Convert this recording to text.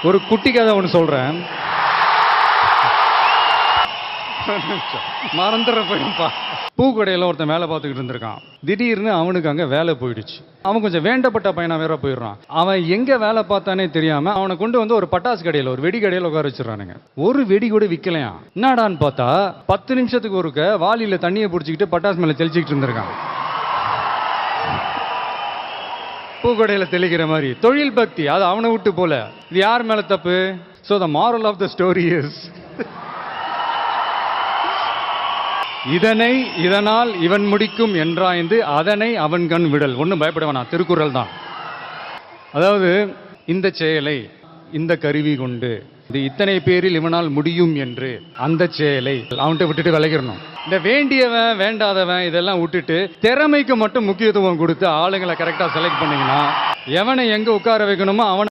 ஒரு குட்டி கதை ஒன்று சொல்றேன். மறந்துட போயிடும்பா. பூக்கடையில் ஒருத்தன் வேலை பார்த்துக்கிட்டு இருந்திருக்கான். திடீர்னு அவனுக்கு அங்கே வேலை போயிடுச்சு. அவன் கொஞ்சம் வேண்டப்பட்ட பையனா வேற போயிடுறான். அவன் எங்கே வேலை பார்த்தானே தெரியாம அவனை கொண்டு வந்து ஒரு பட்டாசு கடையில், ஒரு வெடி கடையில் உட்கார வச்சிடறானுங்க. ஒரு வெடி கூட விற்கலையா. என்னடான்னு பார்த்தா 10 நிமிஷத்துக்கு ஒருக்க வாளியில் தண்ணியை பிடிச்சிக்கிட்டு பட்டாசு மேலே தெளிச்சிக்கிட்டு இருந்திருக்கான். பூக்கடையில் தெளிக்கிற மாதிரி தொழில் பக்தி அது அவனை விட்டு போல. இது யார் மேல தப்பு? So the moral of the story is, இதனால் இவன் முடிக்கும் என்றாய்ந்து அதனை அவன் கண் விடல். ஒன்றும் பயப்பட வேணாம், திருக்குறள் தான். அதாவது இந்த செயலை இந்த கருவி கொண்டு இது இத்தனை பேரில் இவனால் முடியும் என்று அந்த செயலை அவன்கிட்ட விட்டுட்டு விளைக்கிறணும். இந்த வேண்டியவன் வேண்டாதவன் இதெல்லாம் விட்டுட்டு திறமைக்கு மட்டும் முக்கியத்துவம் கொடுத்து ஆளுங்களை கரெக்டாக செலக்ட் பண்ணீங்கன்னா எவனை எங்க உட்கார வைக்கணுமோ அவனை